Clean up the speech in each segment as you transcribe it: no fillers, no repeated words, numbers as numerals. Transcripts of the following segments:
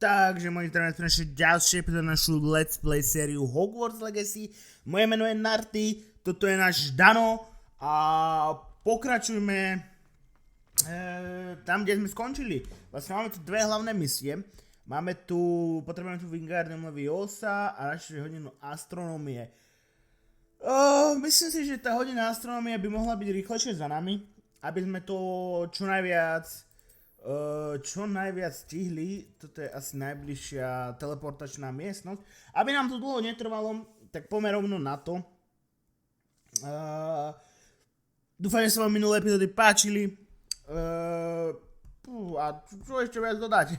Takže moji zdravím, prinašli ďalšie epizódy našu Let's Play sériu Hogwarts Legacy. Moje meno je Narty, toto je náš Dano a pokračujme tam, kde sme skončili. Vlastne máme tu dve hlavné misie. Potrebujeme tu Wingardium Leviosa a našu hodinu astronómie. Myslím si, že tá hodina astronómie by mohla byť rýchlejšie za nami, aby sme to čo najviac stihli. Toto je asi najbližšia teleportačná miestnosť. Aby nám to dlho netrvalo, tak poďme rovno na to. Dúfam, že sa vám minulé epizódy páčili. A čo ešte viac dodať?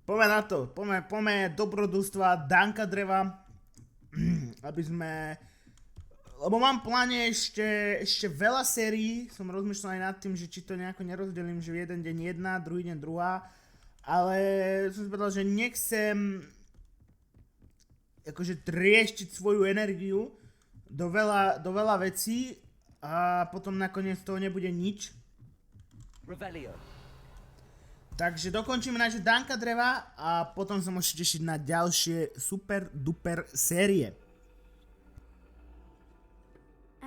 Poďme na to. Poďme dobrodružstva Danka dreva. Aby sme... Lebo mám v pláne ešte veľa sérií, som rozmýšľal aj nad tým, že či to nejako nerozdelím, že v jeden deň jedna, druhý deň druhá, ale som si povedal, že nechcem akože trieštiť svoju energiu do veľa vecí a potom nakoniec toho nebude nič. Revelio. Takže dokončíme naše Danka dreva a potom sa môžete tešiť na ďalšie super duper série.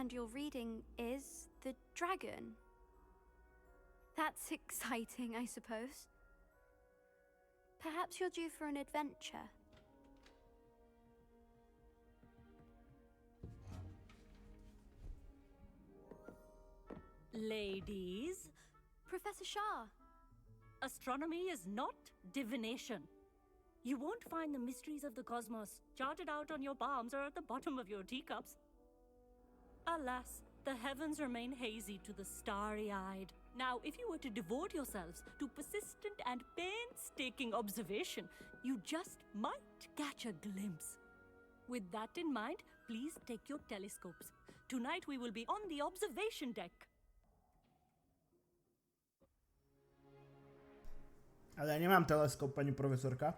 And your reading is The Dragon. That's exciting, I suppose. Perhaps you're due for an adventure. Ladies, Professor Shah. astronomy is not divination. You won't find the mysteries of the cosmos charted out on your palms or at the bottom of your teacups. Alas, the heavens remain hazy to the starry-eyed. Now, if you were to devote yourselves to persistent and painstaking observation, you just might catch a glimpse. With that in mind, please take your telescopes. Tonight we will be on the observation deck. Ale ja nemám teleskop, pani profesorka.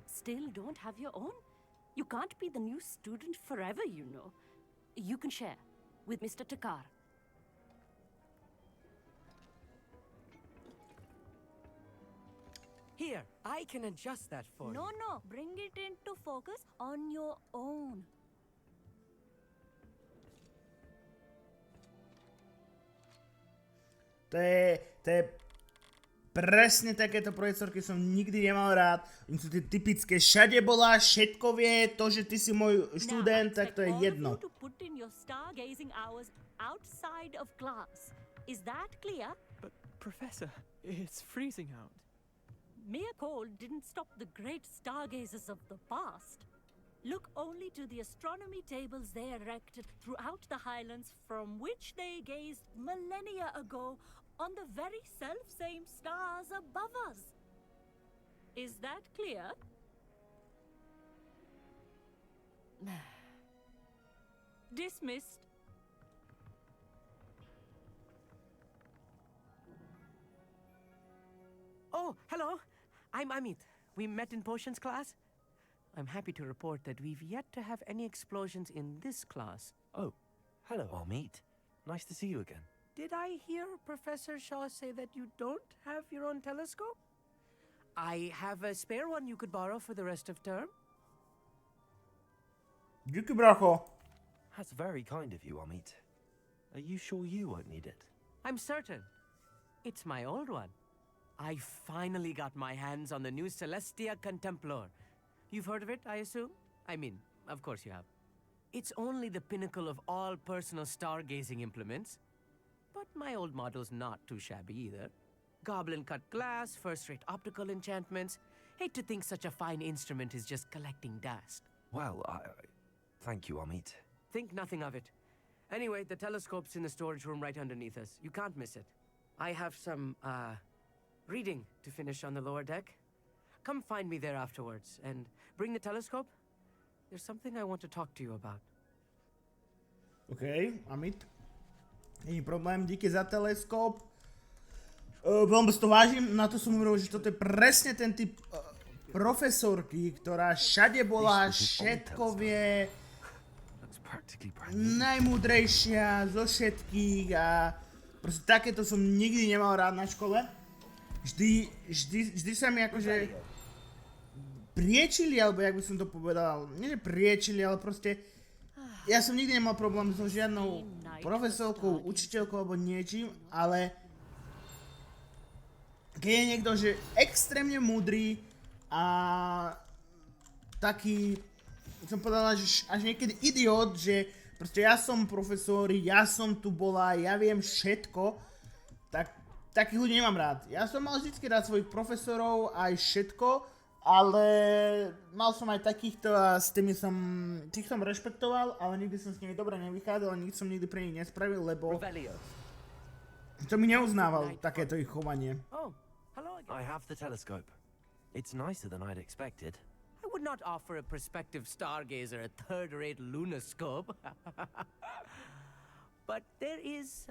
Still don't have your own? You can't be the new student forever, you know. You can share with Mr. Takar. Here, I can adjust that for you. No, bring it into focus on your own. To je presne takéto profesorky som nikdy nemal rád. Oni sú tie typické, všade bola, všetko vie, to, že ty si môj študent, tak to je jedno. To put in your stargazing hours outside of class. Is that clear? But, Professor, it's freezing out. Mere cold didn't stop the great stargazers of the past. Look only to the astronomy tables they erected throughout the highlands from which they gazed millennia ago on the very self-same stars above us. Is that clear? Dismissed. Oh, hello. I'm Amit. We met in potions class. I'm happy to report that we've yet to have any explosions in this class. Oh, hello, Amit. Nice to see you again. Did I hear Professor Shaw say that you don't have your own telescope? I have a spare one you could borrow for the rest of term. Díky, bracho. That's very kind of you, Amit. Are you sure you won't need it? I'm certain. It's my old one. I finally got my hands on the new Celestia Contemplar. You've heard of it, I assume? I mean, of course you have. It's only the pinnacle of all personal stargazing implements. But my old model's not too shabby either. Goblin-cut glass, first-rate optical enchantments. Hate to think such a fine instrument is just collecting dust. Well, thank you, Amit. Think nothing of it. Anyway, the telescope's in the storage room right underneath us. You can't miss it. I have some, reading to finish on the lower deck. Come find me there afterwards, and bring the telescope. There's something I want to talk to you about. OK, Amit. Není problém, díky za teleskop. Veľmi si to vážim, na to som hovoril, že toto je presne ten typ profesorky, ktorá všade bola, všetko vie, najmúdrejšia zo všetkých a proste takéto som nikdy nemal rád na škole. Vždy sa mi akože priečili, alebo jak by som to povedal, nie že priečili, ale proste ja som nikdy nemal problém so žiadnou profesorkou, učiteľkou alebo niečím, ale keď je niekto, že extrémne múdry a taký, som povedala, že až niekedy idiot, že proste ja som profesor, ja som tu bola, ja viem všetko, tak takých ľudí nemám rád. Ja som mal vždycky rád svojich profesorov aj všetko, ale mal som aj takýchto a s tými tých som rešpektoval, ale nikdy som s nimi dobre nevychádzal, nikdy som nikdy pre nich nespravil, lebo to mi neuznával takéto ich chovanie. Oh, hello again. I have the telescope. It's nicer than I'd expected. I would not offer a prospective stargazer a third-rate lunoscope. But there is,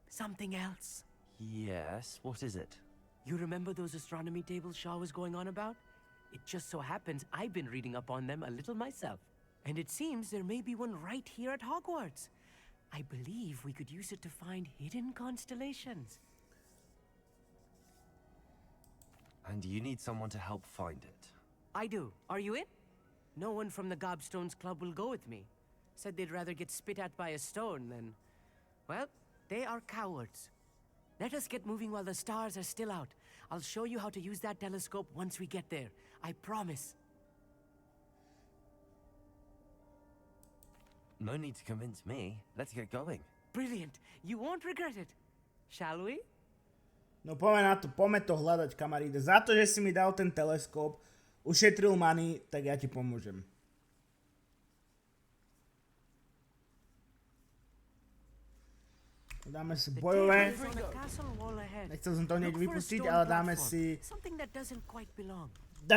something else. Yes, what is it? You remember those astronomy tables Shaw was going on about? It just so happens I've been reading up on them a little myself. And it seems there may be one right here at Hogwarts. I believe we could use it to find hidden constellations. And you need someone to help find it. I do. Are you in? No one from the Gobstones Club will go with me. Said they'd rather get spit at by a stone than... Well, they are cowards. Let us get moving while the stars are still out. I'll show you how to use that telescope once we get there. I promise. No need to convince me. Let's get going. Brilliant. You won't regret it. Shall we? No poďme to hľadať, kamaríde. Za to, že si mi dal ten teleskop, ušetril money, tak ja ti pomôžem. Dáme si bojové. Nechcel som to hneď vypustiť, ale dáme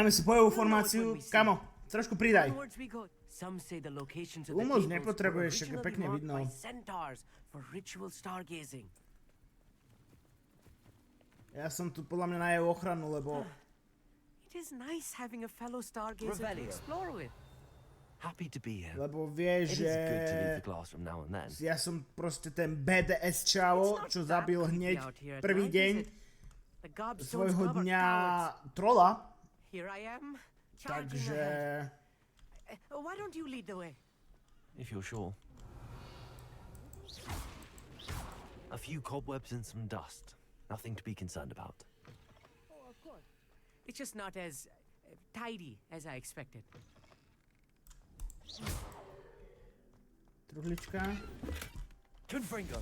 si bojovú formáciu. Kamo, trošku pridaj. Umož nepotrebuješ, však je pekne vidno. Ja som tu podľa mňa na jeho ochranu, lebo... It is nice having a fellow stargazer to explore with. Happy to be here. Lebo vieš, It is good to leave že... the classroom now and then. Ja som proste ten BDS čavo, čo zabil hneď prvý deň svojho dňa trola. Takže... Why don't you lead the way? If you're sure. A few cobwebs and some dust. Nothing to be concerned about. Oh, of course. It's just not as tidy as I expected. Truhlička. Confringo.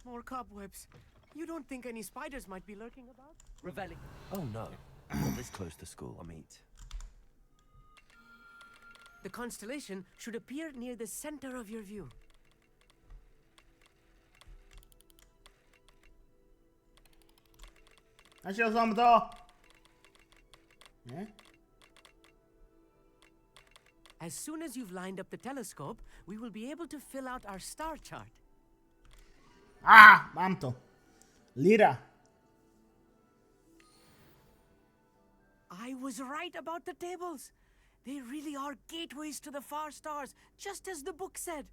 More cobwebs. You don't think any spiders might be lurking about? Revelling. Oh no. Not this close to school, I mean. The constellation should appear near the center of your view. Našiel som to! Nie? As soon as you've lined up the telescope, we will be able to fill out our star chart. Mám to. Lira. I was right about the tables. They really are gateways to the far stars, just as the book said.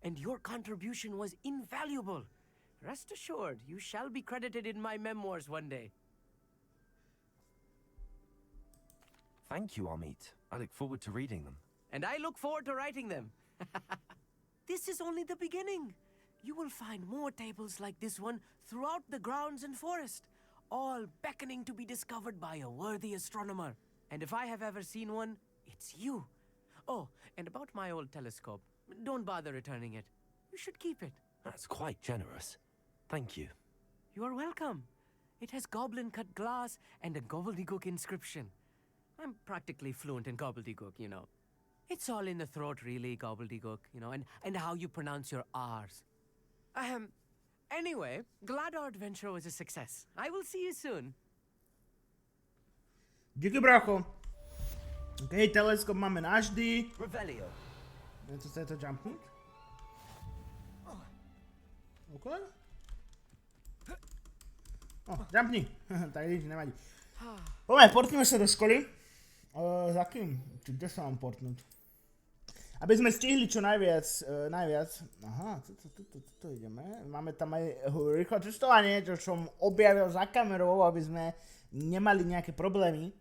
And your contribution was invaluable. Rest assured, you shall be credited in my memoirs one day. Thank you, Amit. I look forward to reading them. And I look forward to writing them. This is only the beginning. You will find more tables like this one throughout the grounds and forest, all beckoning to be discovered by a worthy astronomer. And if I have ever seen one, it's you. Oh, and about my old telescope, don't bother returning it. You should keep it. That's quite generous. Thank you. You are welcome. It has goblin-cut glass and a gobbledygook inscription. I'm practically fluent in gobbledygook, you know. It's all in the throat, really, gobbledygook, you know, and how you pronounce your R's. Anyway, glad our adventure was a success. I will see you soon. Díky, bracho. OK, teleskop máme navždy. Revelio. Co sa je to jumpnúť? OK. Jumpni. Tak nič, nevadí. Poďme, portneme sa do školy. Za kým? Či kde sa mám portnúť? Aby sme stihli čo najviac. Aha, tu ideme. Máme tam aj rýchlo cestovanie, čo som objavil za kamerou, aby sme nemali nejaké problémy.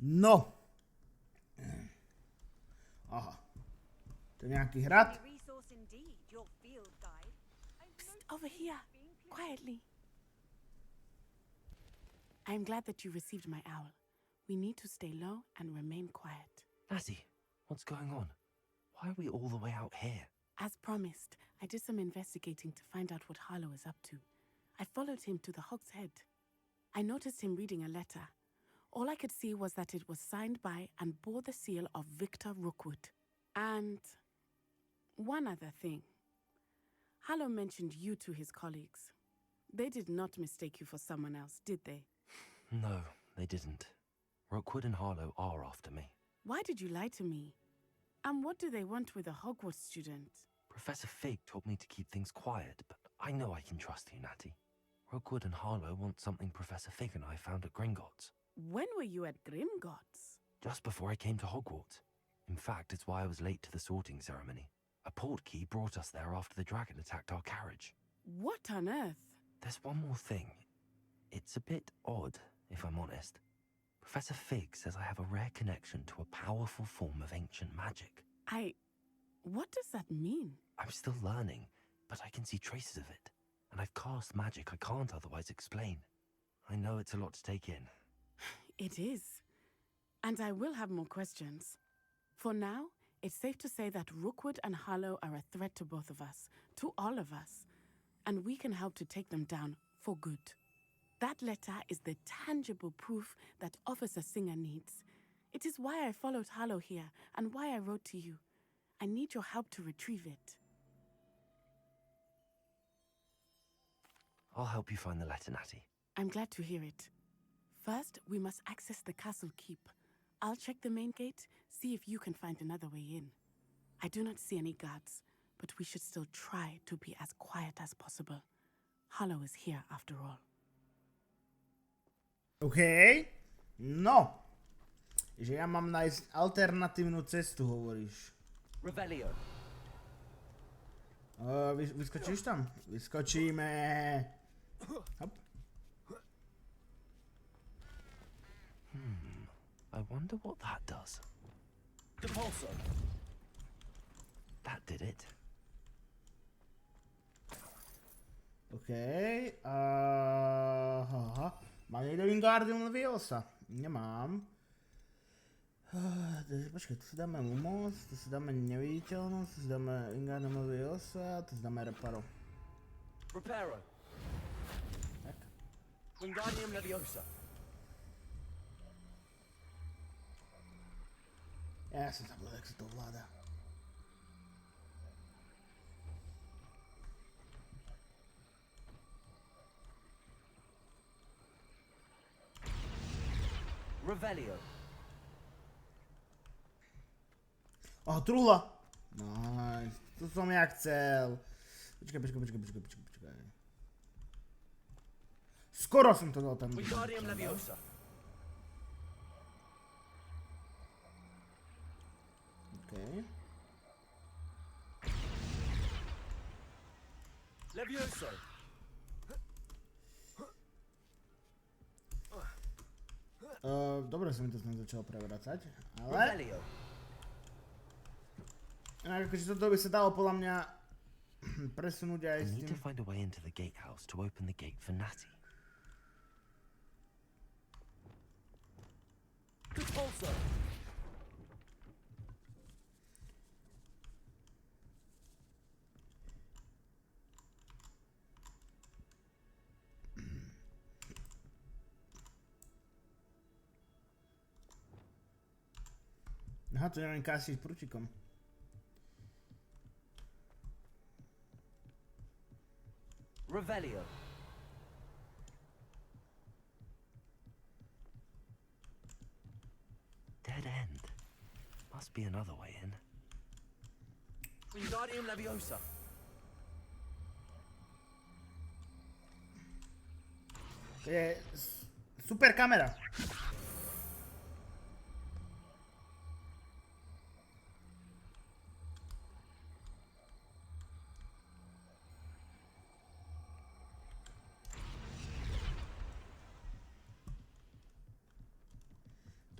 No. Aha. To je nejaký hrad. Over here, quietly. I'm glad that you received my owl. We need to stay low and remain quiet. Natty, what's going on? Why are we all the way out here? As promised, I did some investigating to find out what Harlow is up to. I followed him to the Hog's Head. I noticed him reading a letter. All I could see was that it was signed by and bore the seal of Victor Rookwood. And one other thing. Harlow mentioned you to his colleagues. They did not mistake you for someone else, did they? No, they didn't. Rookwood and Harlow are after me. Why did you lie to me? And what do they want with a Hogwarts student? Professor Fig told me to keep things quiet, but I know I can trust you, Natty. Rookwood and Harlow want something Professor Fig and I found at Gringotts. When were you at Gringotts? Just before I came to Hogwarts. In fact, it's why I was late to the sorting ceremony. A portkey brought us there after the dragon attacked our carriage. What on earth? There's one more thing. It's a bit odd, if I'm honest. Professor Fig says I have a rare connection to a powerful form of ancient magic. What does that mean? I'm still learning, but I can see traces of it. And I've cast magic I can't otherwise explain. I know it's a lot to take in. It is. And I will have more questions. For now, it's safe to say that Rookwood and Harlow are a threat to both of us, to all of us. And we can help to take them down for good. That letter is the tangible proof that Officer Singer needs. It is why I followed Harlow here and why I wrote to you. I need your help to retrieve it. I'll help you find the letter, Natty. I'm glad to hear it. First, we must access the castle keep. I'll check the main gate, see if you can find another way in. I do not see any guards, but we should still try to be as quiet as possible. Harlow is here after all. OK. No. Že ja mám nájsť alternatívnu cestu, hovoríš. Revelio. Vyskočíš tam? Vyskočíme. Hop. I wonder what that does. Depulso. That did it. OK. Aha. Mám niekto Wingardium Leviosa? Nemám. Počkaj, tu si dáme Lumos, tu si dáme Neviditeľnosť, tu si dáme Wingardium Leviosa, tu si dáme Reparo. Reparo. Tak. Wingardium Leviosa. Ja som zabudol, jak sa to ovláda. Revelio. Truhla! Nice, to som ja chcel. Počkaj. Skoro som to dal tam. Wingardium Leviosa. OK. Levioso. Dobre sa mi to tam začalo prevracať, ale... Revelio. Akože toto by sa dalo podľa mňa presunúť aj I s need tým... to find a way into the gatehouse to open the gate for Natty. Depulso. Aha, to neviem kásiť prúčikom. Revelio. Dead end. Must be another way in. Wingardium Leviosa. To je super kamera.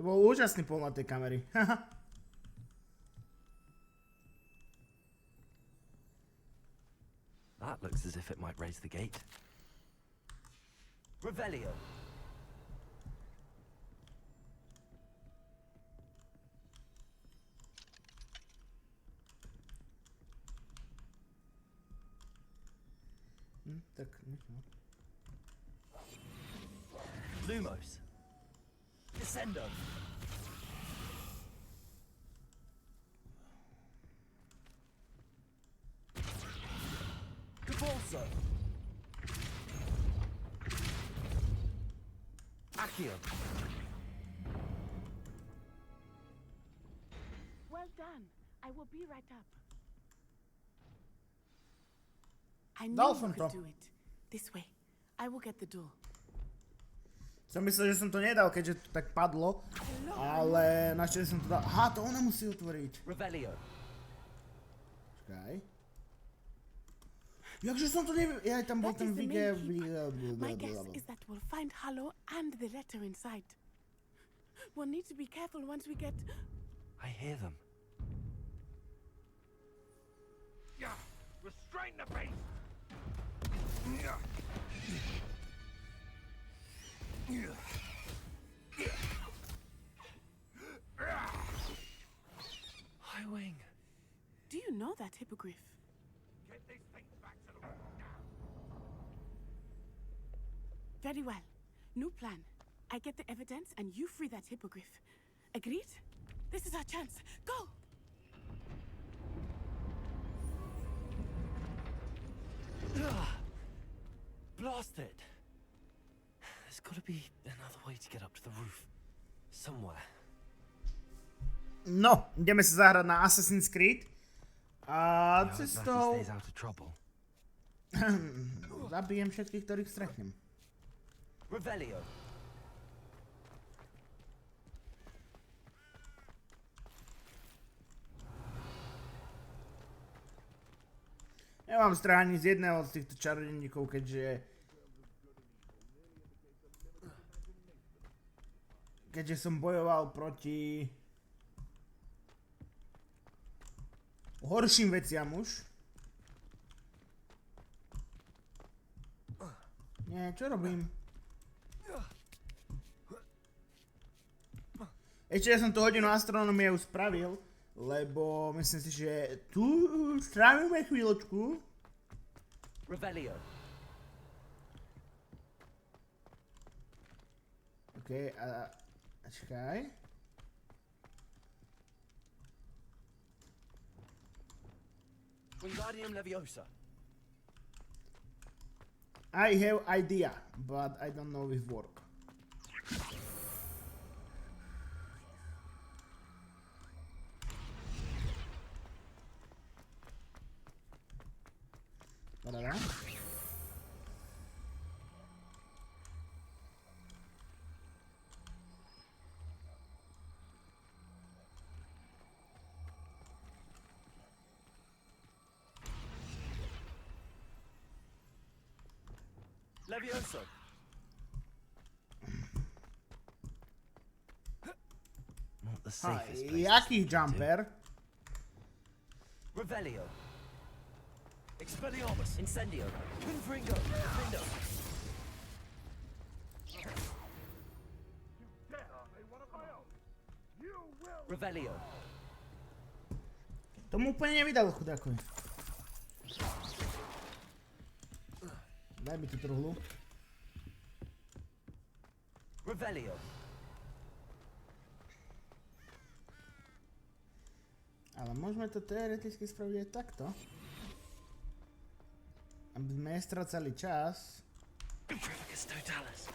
To bol úžasný pohľad tej kamery. That looks as if it might raise the gate. Revelio. Tak, no. Lumos. Descendo. Cabalso. Accio. Well done. I will be right up. I knew Dolphin you could to. do it. This way. I will get the door. Som myslel, že som to nedal, keďže to tak padlo. Ale našťastie som to dal. Aha, to ona musí otvoriť. Revelio. Čakaj. Jakže som to neviem. Ja tam bol That ten is the video. main key. My guess is that we'll find Hallow and the letter inside. We'll need to be careful once we get... I hear them. Restrain the beast! High wing. Do you know that hippogriff? Get these things back to the room now. Very well. New plan. I get the evidence and you free that hippogriff. Agreed? This is our chance. Go! Blast it! There's gotta be another way to get up to the roof. Somewhere. No, ideme sa zahrať na Assassin's Creed. A I hope Matthew cestou stays out of trouble. zabijem všetkých, ktorých stretnem. Revelio. Nemám strach ani z jedného z týchto čarodeníkov, keďže som bojoval proti horším veciam už. Nie, čo robím? Ešte ja som tú hodinu astronómie už spravil, lebo myslím si, že tu strávime chvíľočku. Revelio. OK, a čakaj. Wingardium Leviosa. I have idea, but I don't know if work. Tarara. Levioso. Not the safest place. Jaký jumper? Revelio. Expelliarmus. Incendio. Confringo. Defendo. Revelio. Tomu úplne nevydalo, chudákovi. Daj mi tú truhlu. Revelio. Ale môžeme to teoreticky spraviť aj takto. Aby sme nestracali čas. Utrivicus totalis.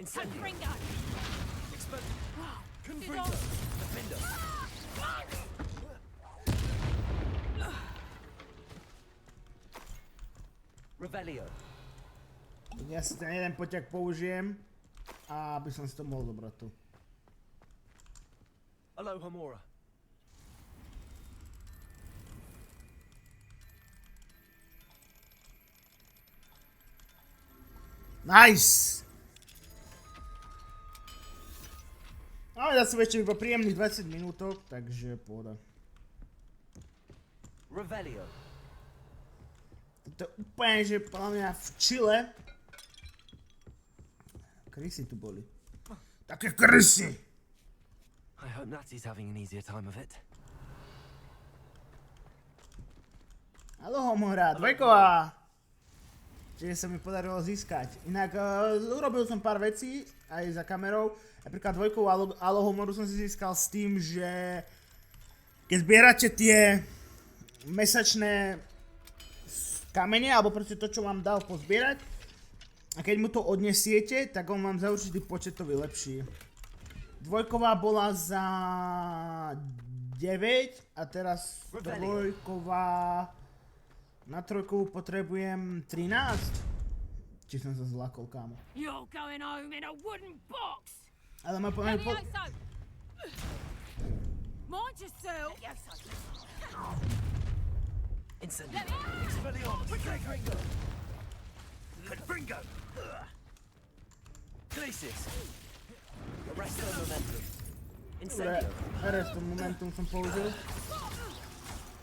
Incendio. Expel. Confringo. Defendo. Revelio. Ja si ten jeden poťah použijem, a aby som si to mohol zobrať tu. Aloha Mora. Nice! Ale zase ešte iba príjemných 20 minútok, takže pôda. Revelio. To je úplne, že podľa mňa v Chile krysy tu boli. Také krysy! I hope Natsy's having an easier time of it. Haló, homora, dvojková! Čiže sa mi podarilo získať. Inak urobil som pár vecí aj za kamerou. Napríklad dvojkovú alohomoru som si získal s tým, že keď zbierate tie mesačné kamene, alebo proste to, čo vám dal pozbierať, a keď mu to odnesiete, tak on vám za určitý počet to vylepší. Dvojková bola za 9 a teraz dvojková na trojkovú potrebujem 13. Či som sa zlakol, kámo. You're going home in a wooden box! Ale ma pomaly po... Mind yourself! Incendio. Expelliarmus. Confringo. Confringo. Glacis. Arresto momentum. Dobre, Incendio. arresto momentum som použil.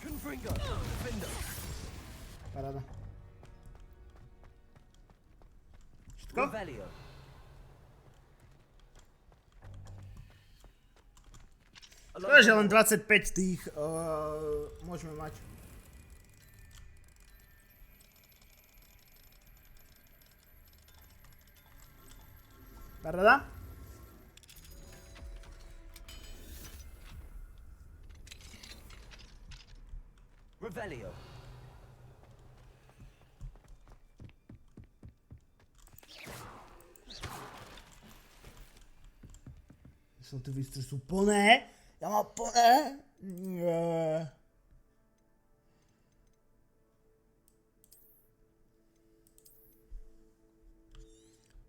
Confringo. Findo. Paráda. Všetko? Revelio. Škoda, že len 25 tých môžeme mať. Paráda? Revelio. Sú tu výstry, sú plné. Ja mám plné. Nie.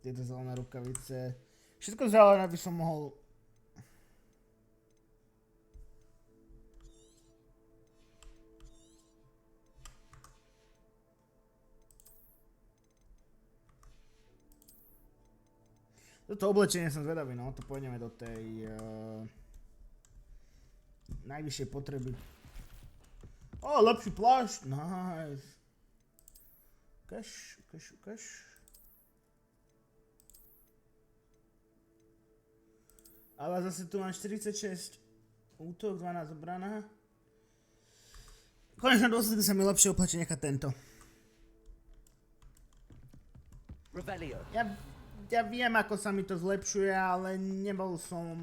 Tieto zelené rukavice. Všetko zelené by som mohol... Toto oblečenie som zvedavý, no, to pôjdeme do tej najvyššej potreby. Ó, lepší plášť, nice. Ukaž. Ale zase tu mám 46 útok, 12 obrana. V konečnom dôsledku sa mi lepšie oplatí nechať tento. Revelio. Ja viem, ako sa mi to zlepšuje, ale nebol som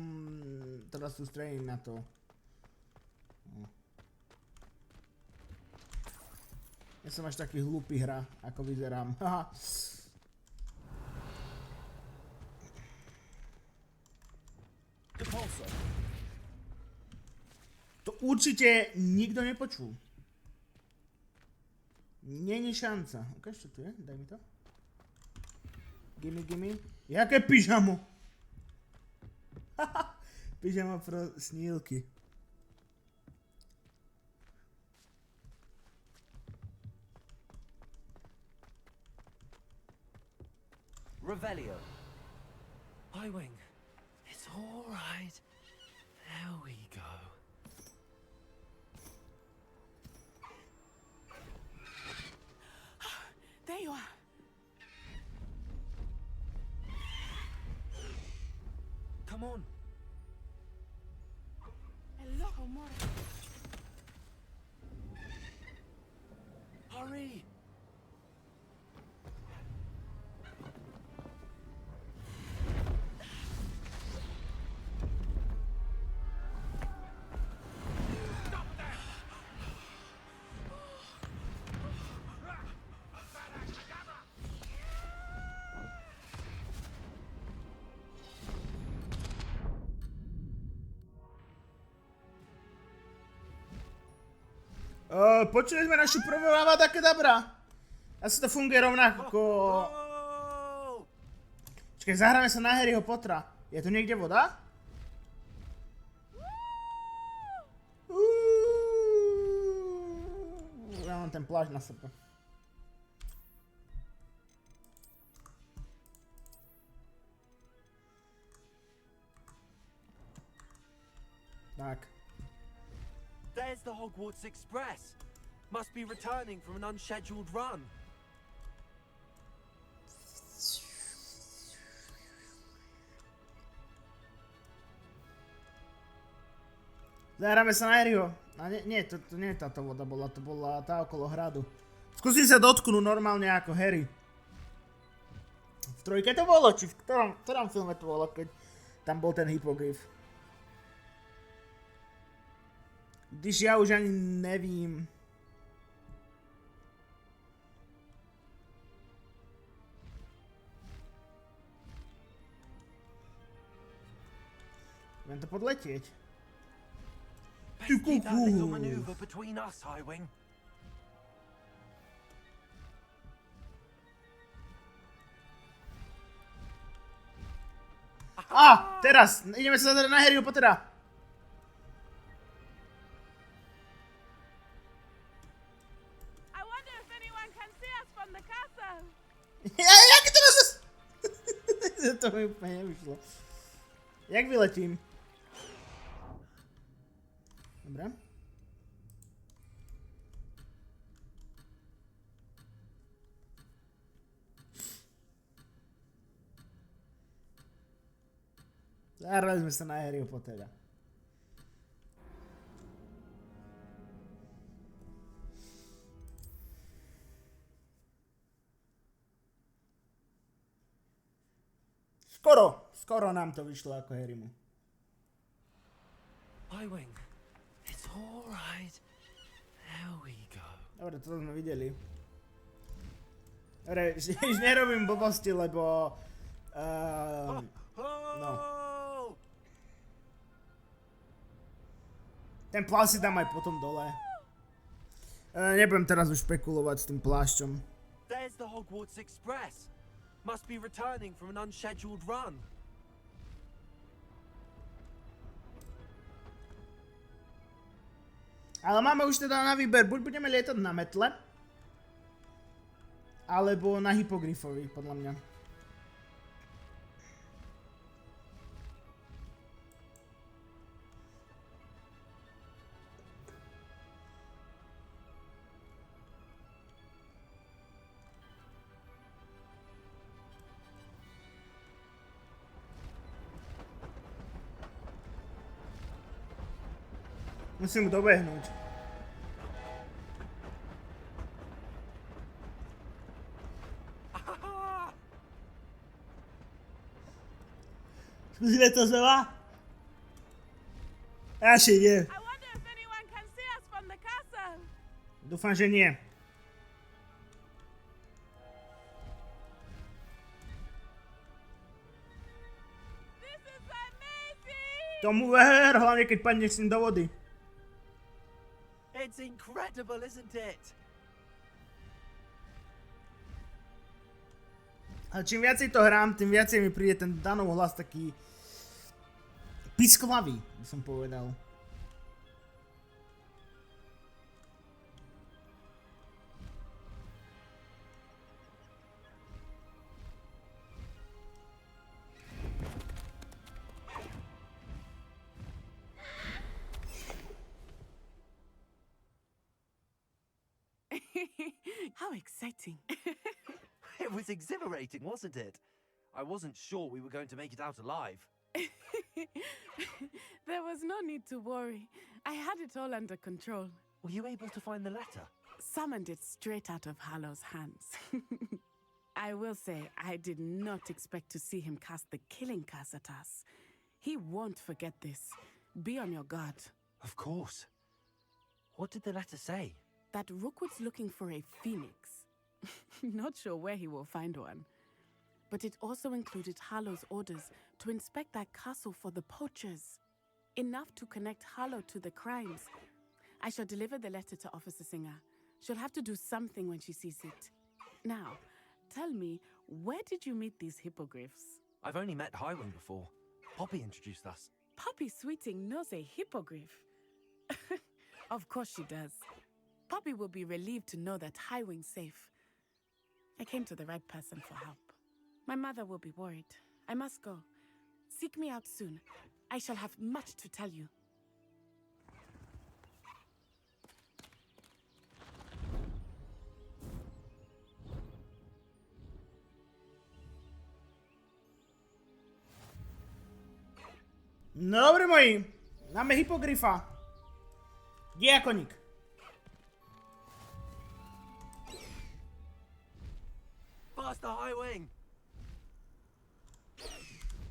teraz sústredený na to. Ja som až taký hlupý hra, ako vyzerám. Haha. To určite nikto nepočul. Není šanca. Ukáž, čo tu je? Daj mi to. Gimme. Jaké pyžamo? Haha. Pyžamo pro snílky. Revelio. Highwing. It's all right. There we go. There you are. Come on. Hello, Homura. Hurry. Počuli sme našu prvú Avada Kedavra. Asi to funguje rovnako. Čakaj, zahráme sa na Harryho Pottera. Je tu niekde voda? Ja mám ten plášť na sebe. Tak. There's the Hogwarts Express. Must be returning from an unscheduled run. Zahráme sa na Harryho. A nie, to nie táto voda bola, to bola tá okolo hradu. Skúsim sa dotknúť normálne ako Harry. V trojke to bolo, či v ktorom filme to bolo, keď tam bol ten hypogryf. Když ja už ani nevím. Viem to podletieť. Best keep that little maneuver between us, Highwing. Teraz! Ideme sa zahrať na Harryho Pottera. I wonder if anyone can see us from the castle. Jak to zase... To mi úplne nevyšlo. Jak vyletím? Dobre. Zahrali sme sa na Harryho Pottera. Skoro nám to vyšlo ako Harrymu. Highwing, it's all right. There we go. Dobre, toto sme videli. Dobre, už nerobím blbosti, lebo... no. Ten plášť si dám aj potom dole. Nebudem teraz už špekulovať s tým plášťom. There's the Hogwarts Express. Must be returning from an unscheduled run. Ale máme už teda na výber, buď budeme lietať na metle, alebo na hypogryfovi, podľa mňa. Musím dobehnúť. Skúsime to znova? Asi nie. I wonder if anyone can see us from the castle. Dúfam, že nie. This is amazing. Tomu ver, hlavne keď padne s ním do vody. It's incredible, isn't it? Ale čím viacej to hrám, tým viacej mi príde ten Danov hlas taký... pisklavý, by som povedal. How exciting. It was exhilarating, wasn't it? I wasn't sure we were going to make it out alive. There was no need to worry. I had it all under control. Were you able to find the letter? Summoned it straight out of Hallow's hands. I will say, I did not expect to see him cast the killing curse at us. He won't forget this. Be on your guard. Of course. What did the letter say? That Rookwood's looking for a phoenix. Not sure where he will find one. But it also included Harlow's orders to inspect that castle for the poachers. Enough to connect Harlow to the crimes. I shall deliver the letter to Officer Singer. She'll have to do something when she sees it. Now, tell me, where did you meet these hippogriffs? I've only met Highwing before. Poppy introduced us. Poppy Sweeting knows a hippogriff. Of course she does. Poppy will be relieved to know that Highwing's safe. I came to the right person for help. My mother will be worried. I must go. Seek me out soon. I shall have much to tell you. No dobrí moji, máme hypogryfa. Diakoník. Past the high wing!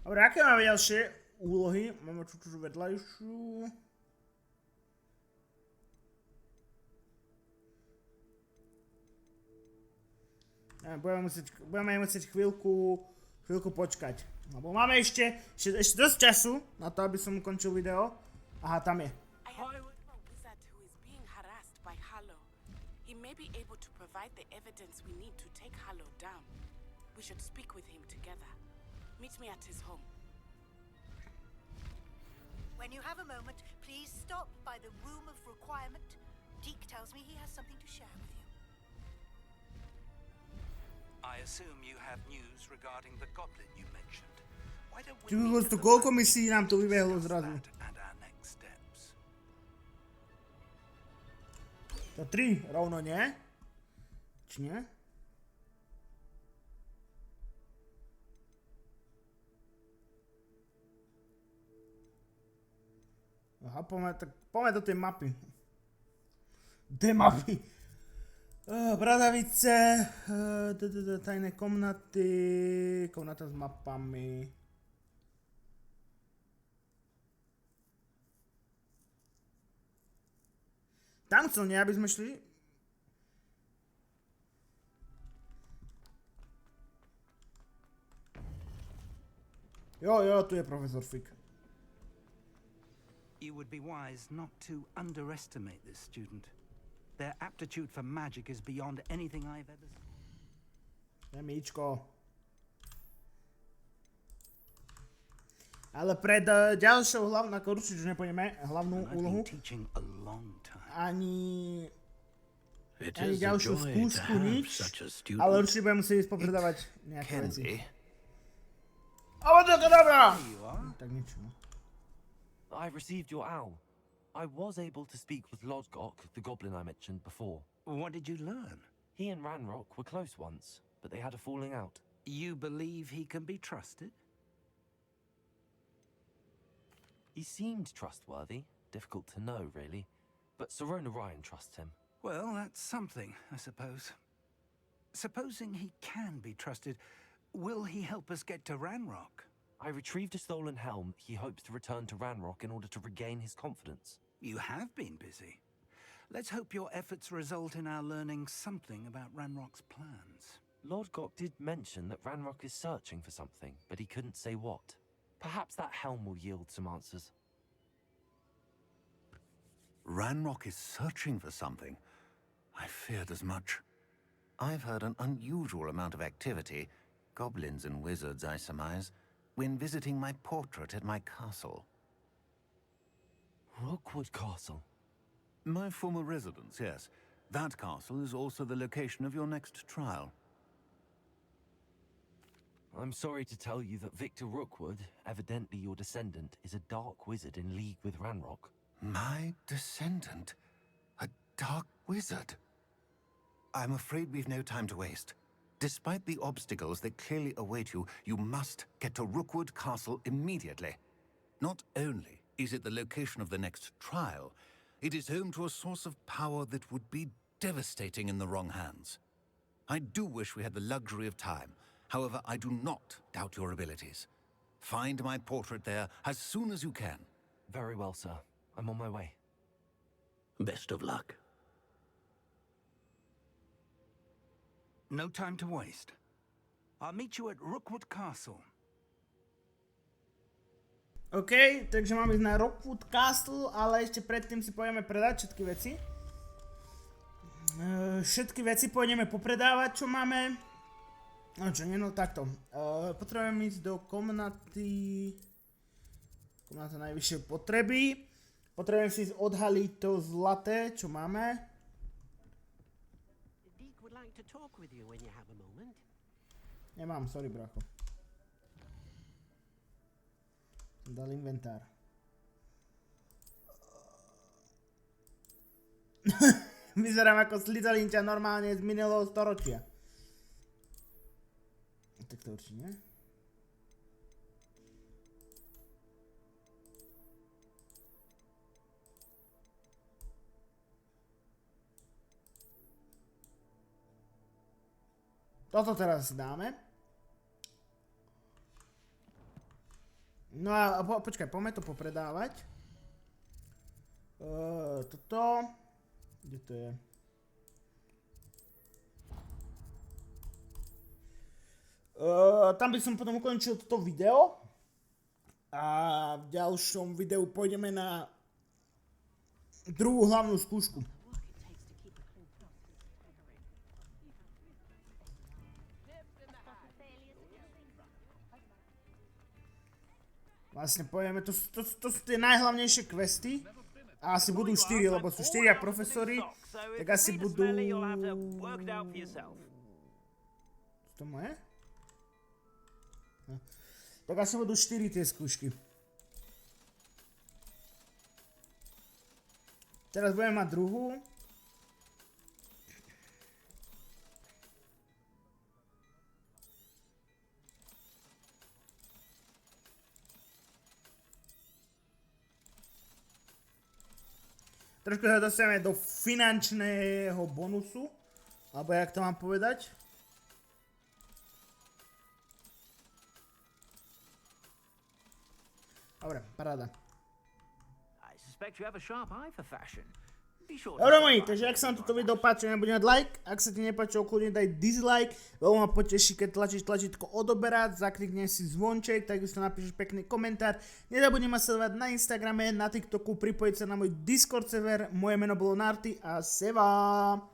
Dobre, aké máme ďalšie úlohy? Máme čo vedľajšiu. Budeme musieť chvíľku počkať. Lebo máme ešte dosť času na to, aby som ukončil video. Aha, tam je. I have a wizard who is being harassed by Harlow. He may be able to provide the evidence we need to take Harlow down. We should speak with him together. Meet me at his home. When you have a moment, please stop by the Room of Requirement. Deke tells me he has something to share with you. I assume you have news regarding the goblin you mentioned. Why don't we Čiže meet at tu the koľko lab misií nám tu to vybehlo discuss zrazu. that and our next steps? To 3 rovno, nie? Či nie? Aha, poďme do tej mapy. Mapy. Bradavice, tajné komnaty, komnata s mapami. Tam chcel, nie, aby sme šli? Jo, tu je profesor Fick. You would be wise not to underestimate this student. Their aptitude for magic is beyond anything I've ever seen. Míčko. Ale pred ďalšou hlavnou, ako určite nepôjdeme, hlavnú úlohu, ani ďalšiu skúšku, nič, ale určite budem musieť ísť popredávať nejaké veci. Ale to je dobrá! Tak nič, no. I received your owl. I was able to speak with Lodgok, the goblin I mentioned before. What did you learn? He and Ranrock were close once, but they had a falling out. You believe he can be trusted? He seemed trustworthy. Difficult to know, really. But Sirona Ryan trusts him. Well, that's something, I suppose. Supposing he can be trusted, will he help us get to Ranrock? I retrieved a stolen helm. He hopes to return to Ranrock in order to regain his confidence. You have been busy. Let's hope your efforts result in our learning something about Ranrock's plans. Lord Gok did mention that Ranrock is searching for something, but he couldn't say what. Perhaps that helm will yield some answers. Ranrock is searching for something? I feared as much. I've heard an unusual amount of activity, goblins and wizards, I surmise, when visiting my portrait at my castle. Rookwood Castle? My former residence, yes. That castle is also the location of your next trial. I'm sorry to tell you that Victor Rookwood, evidently your descendant, is a dark wizard in league with Ranrock. My descendant? A dark wizard? I'm afraid we've no time to waste. Despite the obstacles that clearly await you, you must get to Rookwood Castle immediately. Not only is it the location of the next trial, it is home to a source of power that would be devastating in the wrong hands. I do wish we had the luxury of time. However, I do not doubt your abilities. Find my portrait there as soon as you can. Very well, sir. I'm on my way. Best of luck. No time to waste. I'll meet you at Rookwood Castle. OK, takže máme ísť na Rookwood Castle, ale ešte predtým si pôjdeme predať všetky veci. Všetky veci pôjdeme popredávať, čo máme. No čo, nie, no takto. Potrebujem ísť do komnaty najvyššej potreby. Potrebujem si ísť odhaliť to zlaté, čo máme. Deke would like to talk with you when you have a moment. Nemám, sorry, bracho. Som dal inventár. Vyzerám ako slizalinča normálne z minulého storočia. Tak to určite nie. Toto teraz si dáme. No a počkaj, poďme to popredávať. Toto. Kde to je? Tam by som potom ukončil toto video. A v ďalšom videu pôjdeme na druhú hlavnú skúšku. Vlastne pojeme, to sú tie najhlavnejšie questy. A asi budú 4, lebo sú 4 profesori. Tak asi budú... To moje? No. Tak asi budú 4 tie skúšky. Teraz budeme mať druhú. Trošku sa dostaneme do finančného bonusu, alebo jak to mám povedať. Dobre, paráda. Dobre moji, takže ak sa vám toto video páči, nebudem dať like, ak sa ti nepáčilo, kľudne daj dislike, veľmi ma poteší, keď tlačíš tlačítko odoberať, zaklikneš si zvonček, takisto napíšeš pekný komentár, nezabudni ma sledovať na Instagrame, na TikToku, pripojiť sa na môj Discord server, moje meno bolo Narty a Seva.